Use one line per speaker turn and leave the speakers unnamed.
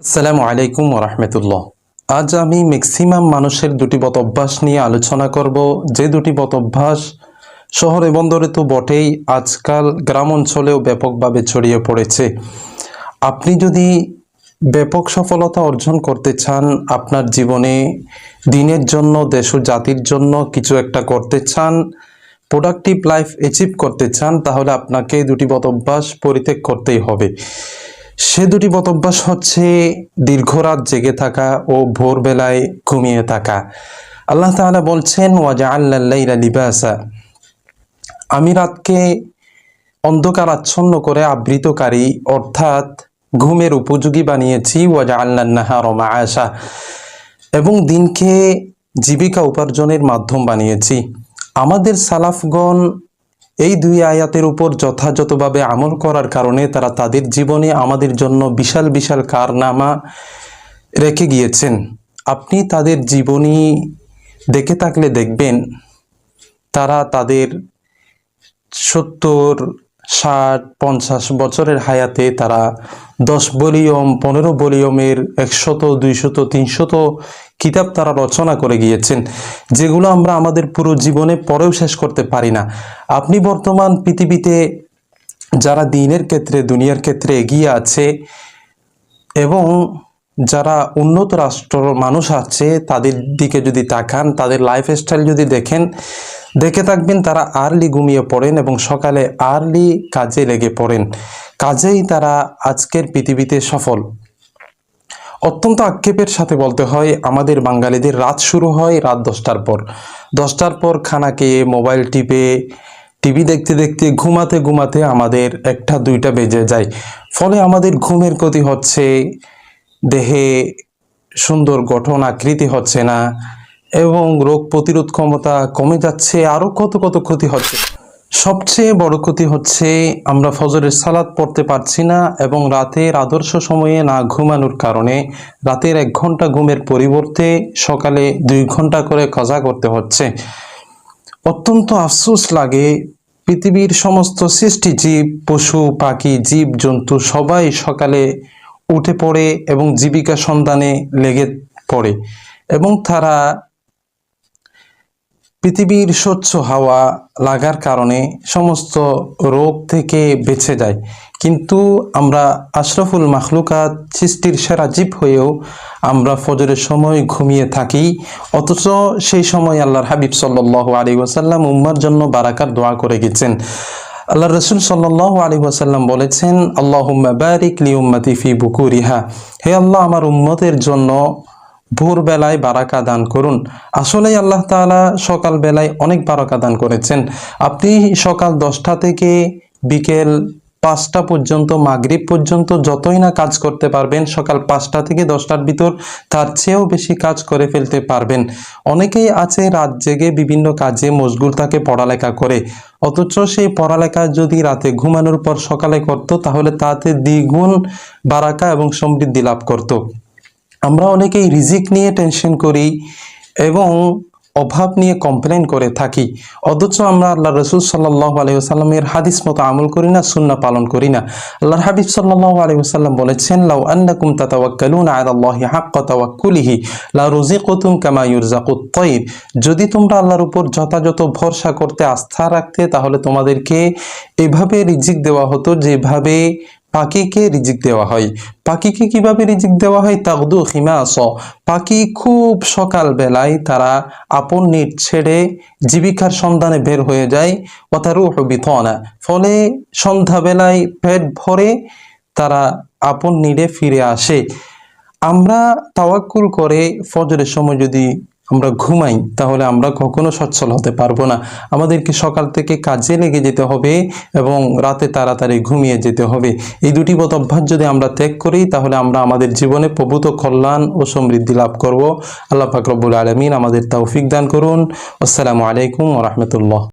আসসালামু আলাইকুম ওরহমতুল্লাহ। আজ আমি ম্যাক্সিমাম মানুষের দুটি বদ অভ্যাস নিয়ে আলোচনা করব, যে দুটি বদ অভ্যাস শহরে বন্দরে তো বটেই, আজকাল গ্রাম অঞ্চলেও ব্যাপকভাবে ছড়িয়ে পড়েছে। আপনি যদি ব্যাপক সফলতা অর্জন করতে চান, আপনার জীবনে দিনের জন্য, দেশ ও জাতির জন্য কিছু একটা করতে চান, প্রোডাক্টিভ লাইফ অ্যাচিভ করতে চান, তাহলে আপনাকে দুটি বদ অভ্যাস পরিত্যাগ করতেই হবে। সে দুটি বদ অভ্যাস হচ্ছে দীর্ঘ রাত জেগে থাকা ও ভোরবেলায় ঘুমিয়ে থাকা। আল্লাহ তাআলা বলছেন, ওয়াজআলনাল লাইলা লিবাসা, আমি রাতকে অন্ধকার আচ্ছন্ন করে আবৃতকারী অর্থাৎ ঘুমের উপযোগী বানিয়েছি। ওয়াজআলনান নাহারা মাআশা, এবং দিনকে জীবিকা উপার্জনের মাধ্যম বানিয়েছি। আমাদের সালাফগণ এই দুই আয়াতের উপর যথাযথভাবে আমল করার কারণে তারা তাদের জীবনে আমাদের জন্য বিশাল বিশাল কারনামা রেখে গিয়েছেন। আপনি তাদের জীবনী দেখে থাকলে দেখবেন, তারা তাদের 70, 60, 50 বছরের হায়াতে তারা 10 ভলিউম, 15 ভলিউমের 100, 200, 300 কিতাব তারা রচনা করে গিয়েছেন, যেগুলো আমরা আমাদের পুরো জীবনে পড়েও শেষ করতে পারি না। আপনি বর্তমান পৃথিবীতে যারা দ্বীনের ক্ষেত্রে, দুনিয়ার ক্ষেত্রে এগিয়ে আছে এবং যারা উন্নত রাষ্ট্র মানুষ আছে, তাদের দিকে যদি তাকান, তাদের লাইফস্টাইল যদি দেখেন, দেখে থাকবেন তারা আর্লি ঘুমিয়ে পড়েন এবং সকালে আর্লি কাজে লেগে পড়েন। কাজেই তারা আজকের পৃথিবীতে সফল। অত্যন্ত আক্ষেপের সাথে বলতে হয়, আমাদের বাঙালিদের রাত শুরু হয় রাত 10টার পর। 10টার পর খানা খেয়ে মোবাইল টিপে, টিভি দেখতে দেখতে, ঘুমাতে ঘুমাতে আমাদের 1টা 2টা বেজে যায়। ফলে আমাদের ঘুমের ক্ষতি হচ্ছে, দেহে সুন্দর গঠন আকৃতি হচ্ছে না এবং রোগ প্রতিরোধ ক্ষমতা কমে যাচ্ছে, আরও কত কত ক্ষতি হচ্ছে। সবচেয়ে বড় ক্ষতি হচ্ছে আমরা ফজরের সালাত পড়তে পারছি না এবং রাতের আদর্শ সময়ে না ঘুমানোর কারণে রাতের 1 ঘন্টা ঘুমের পরিবর্তে সকালে 2 ঘন্টা করে কাজা করতে হচ্ছে। অত্যন্ত আফসোস লাগে, পৃথিবীর সমস্ত সৃষ্টিজীব, পশু পাখি, জীব জন্তু সবাই সকালে উঠে পড়ে এবং জীবিকা সন্ধানে লেগে পড়ে এবং তারা পৃথিবীর স্বচ্ছ হাওয়া লাগার কারণে সমস্ত রোগ থেকে বেঁচে যায়। কিন্তু আমরা আশরাফুল মাখলুকাত, সৃষ্টির সেরা জীব হয়েও আমরা ফজরের সময় ঘুমিয়ে থাকি, অথচ সেই সময় আল্লাহর হাবিব সাল্লাল্লাহু আলাইহি ওয়াসাল্লাম উম্মার জন্য বারাকার দোয়া করে গেছেন। আল্লাহ রসুল সাল্লাল্লাহু আলাইহি ওয়াসাল্লাম বলেছেন, আল্লাহুম্মা বারিক লি উম্মতি ফি বুকুরিহা, হে আল্লাহ আমার উম্মতের জন্য ভোরবেলায় বারাকা দান করুন। আসলেই আল্লাহ তাআলা সকালবেলায় অনেক বারাকা দান করেছেন। আপনি সকাল 10টা থেকে বিকেল 5টা পর্যন্ত, মাগরিব পর্যন্ত যতই না কাজ করতে পারবেন, সকাল 5টা থেকে 10টার ভিতর তার চেয়েও বেশি কাজ করে ফেলতে পারবেন। অনেকেই আছে রাত জেগে বিভিন্ন কাজে মশগুল থাকে, পড়ালেখা করে, অথচ সেই পড়ালেখা যদি রাতে ঘুমানোর পর সকালে করত, তাহলে তাতে দ্বিগুণ বারাকা এবং সমৃদ্ধি লাভ করত। আমরা অনেকেই রিজিক নিয়ে টেনশন করি এবং অভাব নিয়ে কমপ্লেন করে থাকি, অথচ আমরা আল্লাহ রসুল সাল্লাল্লাহু আলাইহি ওয়াসাল্লামের হাদিস মতো আমল করি না, সুন্নাহ পালন করি না। আল্লাহর হাবিব সাল্লাল্লাহু আলাইহি ওয়াসাল্লাম বলেছেন, লাউ আন্নাকুম তাতাওয়াক্কালুনা আলাল্লাহি হাক্কা তাওয়াক্কুলিহি লা রুযিকতুম কামা ইউরযাকুত তায়র, যদি তোমরা আল্লাহর উপর যথাযথ ভরসা করতে, আস্থা রাখতে, তাহলে তোমাদেরকে এভাবে রিজিক দেওয়া হতো যেভাবে পাখিকে রিজিক দেওয়া হয়। পাখিকে কিভাবে রিজিক দেওয়া হয়? তাগদু খিমাস, পাখি খুব সকাল বেলায় তারা আপন নিট ছেড়ে জীবিকার সন্ধানে বের হয়ে যায়। ওয়াতারুহু বিতানা, ফলে সন্ধ্যাবেলায় পেট ভরে তারা আপন নিডে ফিরে আসে। আমরা তাওয়াক্কুল করে ফজরের সময় যদি আমরা ঘুমাই, তাহলে আমরা কখনো সচ্ছল হতে পারবো না। আমাদেরকে সকাল থেকে কাজে লেগে যেতে হবে এবং রাতে তাড়াতাড়ি ঘুমিয়ে যেতে হবে। এই দুটি বদ অভ্যাস যদি আমরা ত্যাগ করি, তাহলে আমরা আমাদের জীবনে প্রভূত কল্যাণ ও সমৃদ্ধি লাভ করব। আল্লাহ পাক রব্বুল আলামিন আমাদের তৌফিক দান করুন। আসসালামু আলাইকুম ওয়া রাহমাতুল্লাহ।